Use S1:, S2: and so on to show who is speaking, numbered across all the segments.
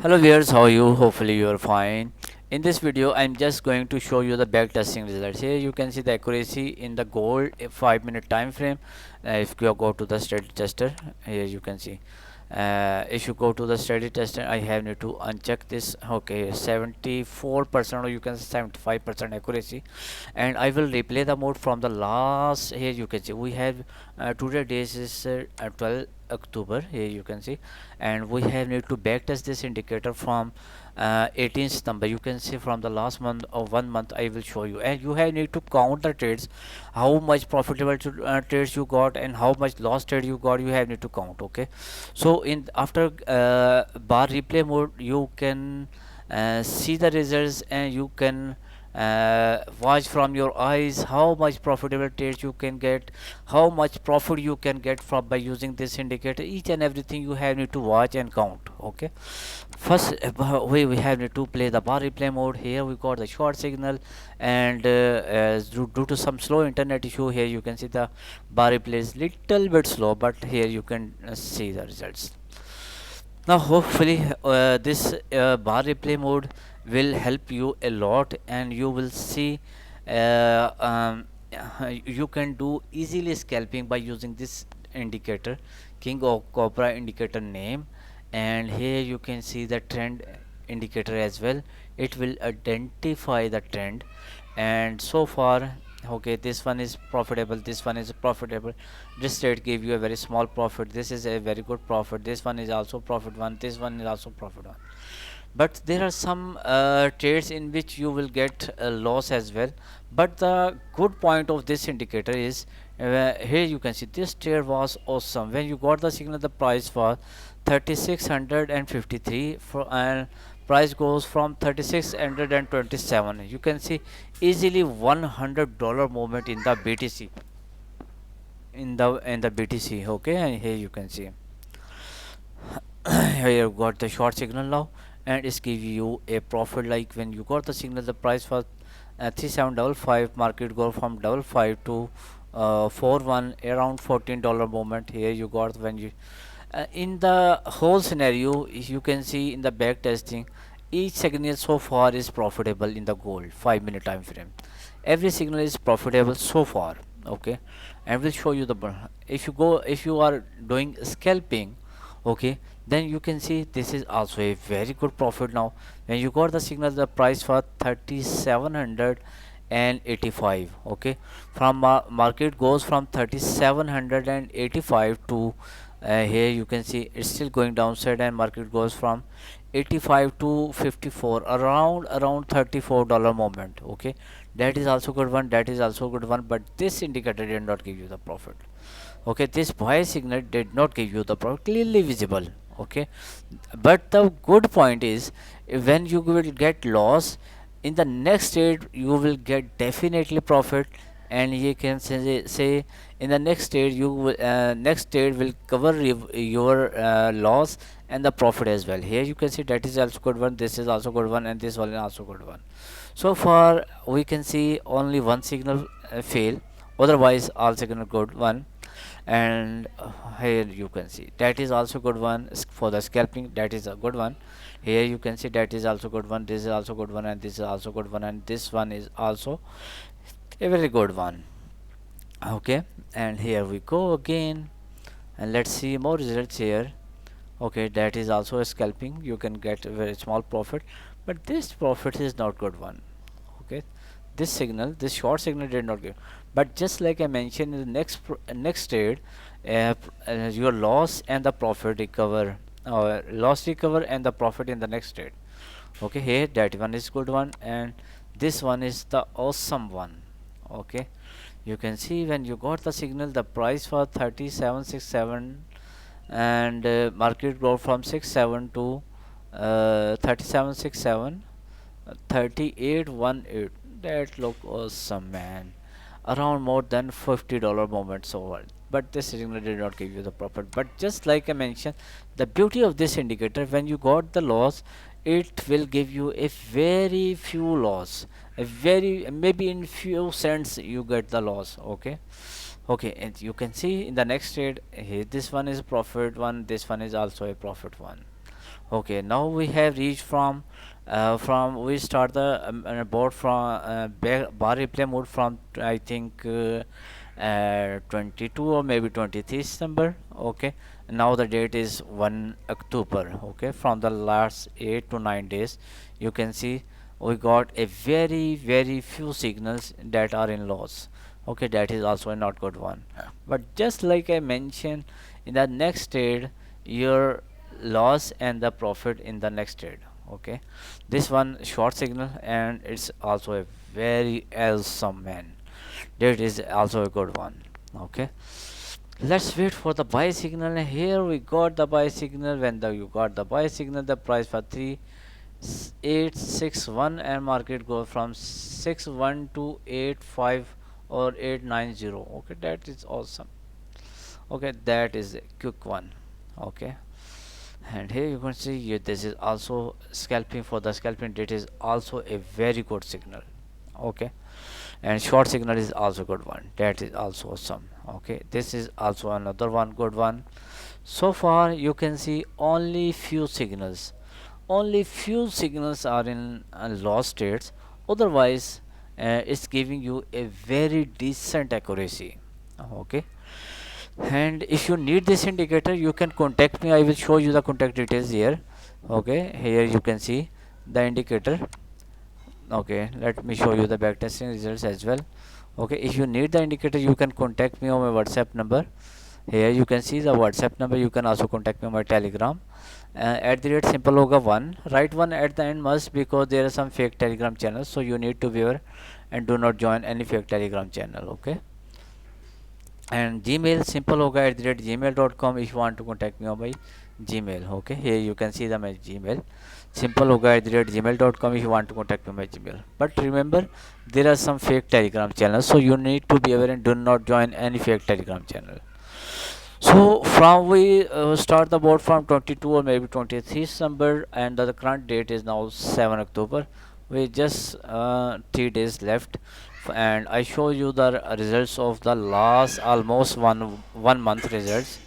S1: Hello viewers, how are you? Hopefully you are fine. In this video, I'm just going to show you the back testing results. Here you can see the accuracy in the gold 5 minute time frame. If you go to the steady tester, here you can see. If you go to the steady tester, I have need to uncheck this. Okay, 74% or you can say 75% accuracy, and I will replay the mode from the last. Here you can see we have today days is 12 October. Here you can see, and we have need to backtest this indicator from 18th number. You can see from the last month or 1 month. I will show you, and you have need to count the trades, how much profitable trades you got and how much lost trade you got. You have need to count. Okay, so in after bar replay mode, you can see the results, and you can watch from your eyes how much profitable trades you can get, how much profit you can get from by using this indicator. Each and everything you have need to watch and count. Okay, first we have need to play the bar replay mode. Here we got the short signal, and due to some slow internet issue, here you can see the bar replay is little bit slow, but here you can see the results. Now hopefully this bar replay mode will help you a lot, and you will see you can do easily scalping by using this indicator, king of cobra indicator name. And here you can see the trend indicator as well. It will identify the trend, and so far, okay, this one is profitable, this one is profitable. This trade gave you a very small profit, this is a very good profit, this one is also profit one, this one is also profit one. But there are some trades in which you will get a loss as well. But the good point of this indicator is, here you can see this trade was awesome. When you got the signal, the price was 3653 for, and price goes from 3627. You can see easily $100 movement in the BTC, in the BTC. Okay, and here you can see here you got the short signal now, and it's give you a profit. Like when you got the signal, the price was 3755, market go from 55 to 41, around $14 movement. Here you got when you in the whole scenario, you can see in the back testing, each signal so far is profitable in the gold 5 minute time frame. Every signal is profitable so far. Okay, and we'll show you the if you are doing scalping, okay, then you can see this is also a very good profit. Now when you got the signal, the price for 3785. Okay, from market goes from 3785 to here you can see it's still going downside, and market goes from 85 to 54, around $34 moment. Okay, that is also good one, that is also good one, but this indicator did not give you the profit. Okay, this buy signal did not give you the profit clearly visible. Okay, but the good point is, when you will get loss in the next trade, you will get definitely profit. And you can say in the next trade, you will next trade will cover your loss and the profit as well. Here you can see that is also good one, this is also good one, and this one is also good one. So far we can see only one signal fail, otherwise all signal good one. And here you can see that is also good one for the scalping, that is a good one. Here you can see that is also good one, this is also good one, and this is also good one, and this one is also a very good one. Okay, and here we go again, and let's see more results here. Okay, that is also a scalping, you can get a very small profit, but this profit is not good one. Okay, this signal, this short signal did not give. But just like I mentioned, in the next trade, your loss and the profit recover, or loss recover and the profit in the next trade. Okay, here that one is good one, and this one is the awesome one. Okay, you can see when you got the signal, the price was 3767, and market go from 67 to 3767, 3818. That look awesome, man. Around more than $50 moments over. But this signal did not give you the profit. But just like I mentioned, the beauty of this indicator, when you got the loss, it will give you a very few loss, a very maybe in few cents you get the loss. Okay, okay, and you can see in the next trade here, this one is profit one, this one is also a profit one. Okay, now we have reached from we start the board from bar replay mode from I think 22 or maybe 23 December. Okay, now the date is 1 October. Okay, from the last 8 to 9 days you can see we got a very few signals that are in loss. Okay, that is also a not good one. But just like I mentioned, in the next trade your loss and the profit in the next trade. Okay, this one short signal and it's also a very awesome man, that is also a good one. Okay, let's wait for the buy signal. And here we got the buy signal. When the you got the buy signal, the price for 3861 and market go from 61 to 85 or 890. Okay, that is awesome. Okay, that is a quick one. Okay, and here you can see this is also scalping. For the scalping, it is also a very good signal. Okay, and short signal is also good one, that is also awesome. Okay, this is also another one good one. So far you can see only few signals are in lost states. Otherwise it's giving you a very decent accuracy. Okay, and if you need this indicator you can contact me. I will show you the contact details here. Okay, here you can see the indicator. Okay, let me show you the backtesting results as well. Okay, if you need the indicator you can contact me on my WhatsApp number. Here you can see the WhatsApp number. You can also contact me on my Telegram at the rate simple hoga 1. Write 1 at the end must, because there are some fake Telegram channels, so you need to be aware and do not join any fake Telegram channel. Okay, and Gmail simple hoga at the rate gmail.com if you want to contact me on my Gmail. Okay, here you can see the my Gmail simple hoga at the rate gmail.com if you want to contact me on my Gmail. But remember, there are some fake Telegram channels, so you need to be aware and do not join any fake Telegram channel. So from we start the board from 22 or maybe 23 December, and the current date is now 7 October. We just 3 days left, and I show you the results of the last almost one month results.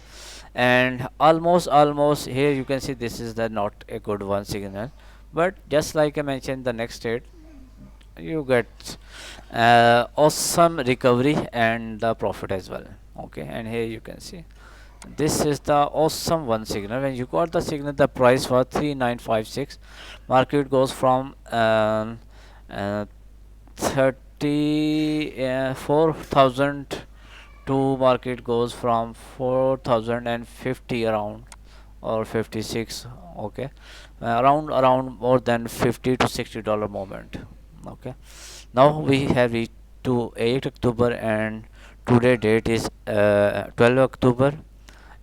S1: And almost here you can see this is the not a good one signal, but just like I mentioned, the next date you get awesome recovery and the profit as well. Okay, and here you can see this is the awesome one signal. When you got the signal, the price was 3956. Market goes from 34,000 to market goes from 4050 around or 56. Okay, around more than 50 to $60 moment. Okay, now we have reached to 8 October, and today date is 12 October,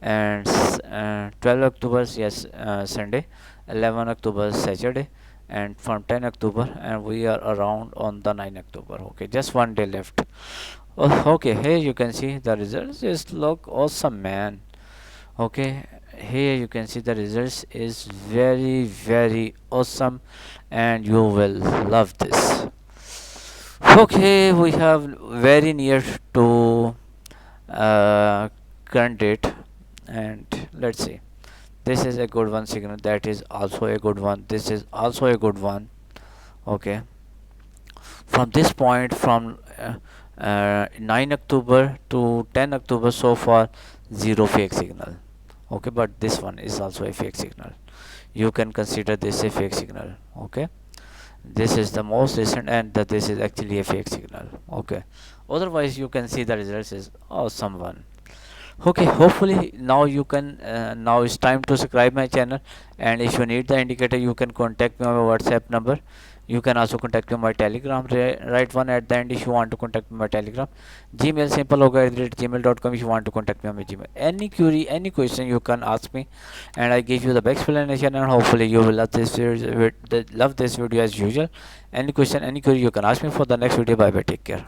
S1: and 12 October, yes, Sunday, 11 October Saturday, and from 10 October, and we are around on the 9 October. Okay, just one day left. Oh, okay, here you can see the results is look awesome, man. Okay, here you can see the results is very awesome, and you will love this. Okay, we have very near to uh, current date, and let's see, this is a good one signal, that is also a good one, this is also a good one. Okay, from this point from 9 October to 10 October, so far zero fake signal. Okay, but this one is also a fake signal, you can consider this a fake signal. Okay, this is the most recent, and this is actually a fake signal. Okay, otherwise you can see the results is awesome one. Okay, hopefully now you can now it's time to subscribe my channel, and if you need the indicator you can contact me on my WhatsApp number. You can also contact me on my Telegram. Write one at the end if you want to contact me on my Telegram. Gmail simple hoga at gmail.com if you want to contact me on my Gmail. Any query, any question you can ask me, and I give you the best explanation, and hopefully you will love this video, as usual. Any question, any query you can ask me for the next video. Bye bye, take care.